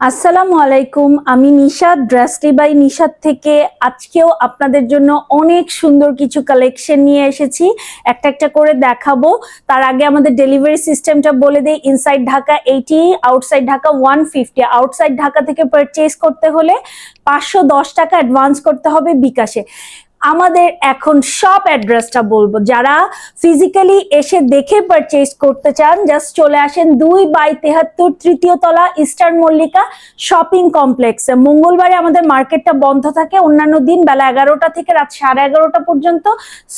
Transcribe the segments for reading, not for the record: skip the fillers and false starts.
আসসালামু আলাইকুম, আমি নিশাত ড্রেসটি বাই নিশাত থেকে আজকেও আপনাদের জন্য অনেক সুন্দর কিছু কালেকশন নিয়ে এসেছি। একটা একটা করে দেখাবো। তার আগে আমাদের ডেলিভারি সিস্টেমটা বলে দেই। Inside Dhaka 80, outside Dhaka 150। Outside Dhaka থেকে পারচেজ করতে হলে 510 টাকা অ্যাডভান্স করতে হবে বিকাশে। আমাদের এখন শপ অ্যাড্রেসটা বলবো, যারা ফিজিক্যালি এসে দেখে পারচেজ করতে চান জাস্ট চলে আসেন 2/73 তৃতীয় তলা ইস্টার্ন মল্লিকা শপিং কমপ্লেক্সে। মঙ্গলবারে আমাদের মার্কেটটা বন্ধ থাকে, অন্যান্য দিন বেলা 11টা থেকে রাত 11:30 পর্যন্ত,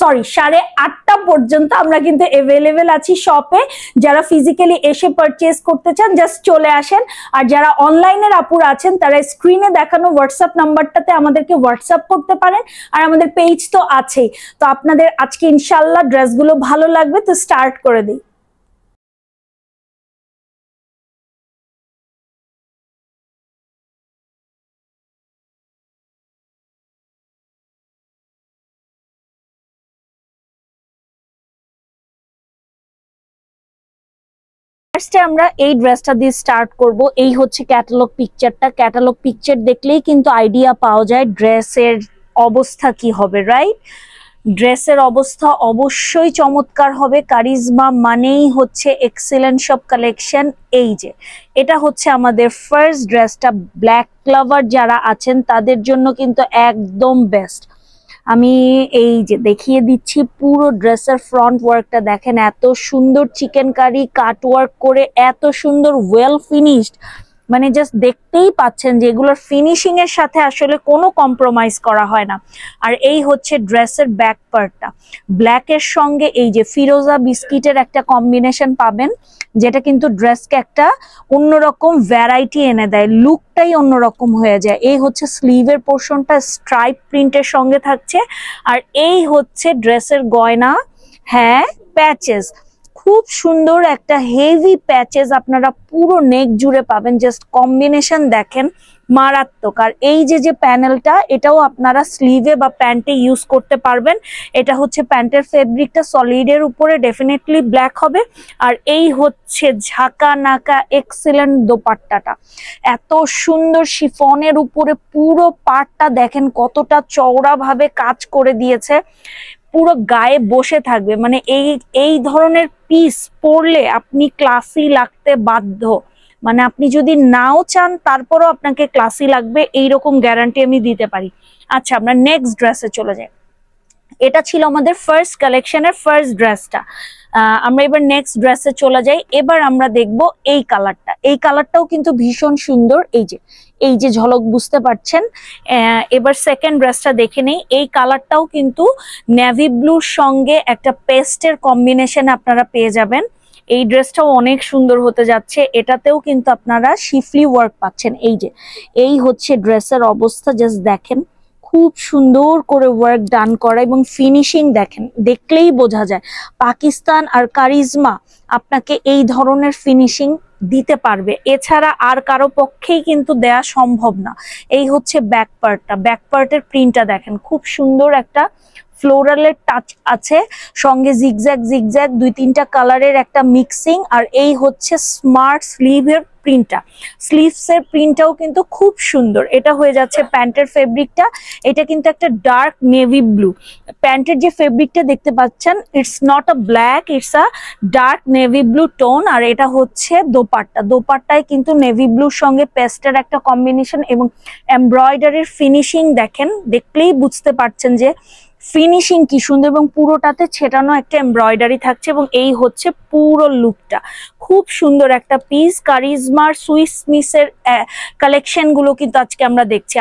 সরি 8:30 পর্যন্ত আমরা কিন্তু অ্যাভেলেবেল আছি শপে। যারা ফিজিক্যালি এসে পারচেজ করতে চান জাস্ট চলে আসেন। আর যারা অনলাইনের আপুরা আছেন তারা স্ক্রিনে দেখানো হোয়াটসঅ্যাপ নাম্বারটাতে আমাদেরকে হোয়াটসঅ্যাপ করতে পারেন। আর আমাদের পেজ তো আছেই। তো আপনাদের আজকে ইনশাআল্লাহ ড্রেসগুলো ভালো লাগবে, তো স্টার্ট করে দিই। ফার্স্টে আমরা এই ড্রেসটা দিয়ে স্টার্ট করব। এই হচ্ছে ক্যাটালগ পিকচারটা। ক্যাটালগ পিকচার দেখলেই কিন্তু আইডিয়া পাওয়া যায় ড্রেসের অবস্থা কি হবে, রাইট? ড্রেসের অবস্থা অবশ্যই চমৎকার হবে। কারিজমা মানেই হচ্ছে এক্সেলেন্ট সব কালেকশন। এই যে এটা হচ্ছে আমাদের ফার্স্ট ড্রেসটা। ব্ল্যাক লাভার যারা আছেন তাদের জন্য কিন্তু একদম বেস্ট। আমি এই যে দেখিয়ে দিচ্ছি পুরো ড্রেসের ফ্রন্ট ওয়ার্কটা দেখেন, এত সুন্দর চিকেন কারি কাট ওয়ার্ক করে, এত সুন্দর ওয়েল ফিনিশড। মানে জাস্ট দেখতেই পাচ্ছেন যে এগুলোর ফিনিশিং এর সাথে আসলে কোনো কম্প্রোমাইজ করা হয় না। আর এই হচ্ছে ড্রেসের ব্যাক পার্টটা। ব্ল্যাক এর সঙ্গে এই যে ফিরোজা বিস্কিটের একটা কম্বিনেশন পাবেন, যেটা কিন্তু ড্রেসকে একটা অন্যরকম ভ্যারাইটি এনে দেয়, লুকটাই অন্যরকম হয়ে যায়। এই হচ্ছে স্লিভের পোর্শনটা স্ট্রাইপ প্রিন্টের সঙ্গে থাকছে। আর এই হচ্ছে ড্রেসের গয়না, হ্যাঁ প্যাচেস, খুব সুন্দর একটা হেভি প্যাচেস আপনারা পুরো নেক জুড়ে পাবেন। জাস্ট কম্বিনেশন দেখেন, মারাত্মক। আর এই যে প্যানেলটা, এটাও আপনারা স্লিভে বা প্যান্টে ইউজ করতে পারবেন। এটা হচ্ছে প্যান্টের ফেব্রিকটা সলিডের উপরে ডেফিনেটলি ব্ল্যাক হবে। আর এই হচ্ছে ঝাঁকা নাকা এক্সেলেন্ট দোপাট্টাটা, এত সুন্দর শিফনের উপরে পুরো পাটটা দেখেন কতটা চওড়া ভাবে কাজ করে দিয়েছে, পুরো গায়ে বসে থাকবে। মানে এই ধরনের পিস পরলে আপনি ক্লাসি লাগতে বাধ্য। মানে আপনি যদি নাও চান তারপরও আপনাকে ক্লাসি লাগবে, এইরকম গ্যারান্টি আমি দিতে পারি। আচ্ছা, আমরা নেক্সট ড্রেসে চলে যাই। এটা ছিল আমাদের ফার্স্ট কালেকশনের ফার্স্ট ড্রেসটা। আমরা এবার নেক্সট ড্রেসে চলে যাই। এবার আমরা দেখব এই কালারটা। এই কালারটাও কিন্তু ভীষণ সুন্দর। এই যে ঝলক বুঝতে পারছেন। এবার সেকেন্ড ড্রেসটা দেখে নেই। এই কালারটাও কিন্তু নেভি ব্লুর সঙ্গে একটা পেস্টের কম্বিনেশন আপনারা পেয়ে যাবেন। এই ড্রেসটাও অনেক সুন্দর হতে যাচ্ছে। এটাতেও কিন্তু আপনারা শিফলি ওয়ার্ক পাচ্ছেন। এই হচ্ছে ড্রেসের অবস্থা, জাস্ট দেখেন খুব সুন্দর করে ওয়ার্ক ডান করা এবং ফিনিশিং দেখেন, দেখলেই বোঝা যায় পাকিস্তান আর কারিজমা আপনাকে এই ধরনের ফিনিশিং দিতে পারবে। এছাড়া আর কারো পক্ষেই কিন্তু দেয়া সম্ভব না। এই হচ্ছে ব্যাক পার্টটা। ব্যাক পার্টের প্রিন্টটা দেখেন, খুব সুন্দর একটা ফ্লোরালের টাচ আছে, সঙ্গে জিগজ্যাগ জিগজ্যাগ 2-3টা কালারের একটা মিক্সিং। আর এই হচ্ছে স্মার্ট স্লিভের প্রিন্টটা। স্লিভস এর প্রিন্টটাও কিন্তু খুব সুন্দর। এটা হয়ে যাচ্ছে প্যান্টের ফেব্রিকটা। এটা কিন্তু একটা ডার্ক নেভি ব্লু। প্যান্টের যে ফেব্রিকটা দেখতে পাচ্ছেন, it's not a black, it's a dark navy blue tone. আর এটা হচ্ছে দোপাট্টা। দোপাট্টায় কিন্তু নেভি ব্লুর সঙ্গে পেস্টের একটা কম্বিনেশন এবং এমব্রয়ডারির ফিনিশিং দেখেন, দেখলেই বুঝতে পারছেন যে ফিনিশিং কি সুন্দর, এবং পুরোটাতে ছেটানো একটা এমব্রয়ডারি থাকছে। এবং এই হচ্ছে পুরো লুকটা, খুব সুন্দর একটা পিস। কারিজমার সুইস মিসের কালেকশন গুলো কিন্তু আজকে আমরা দেখছি।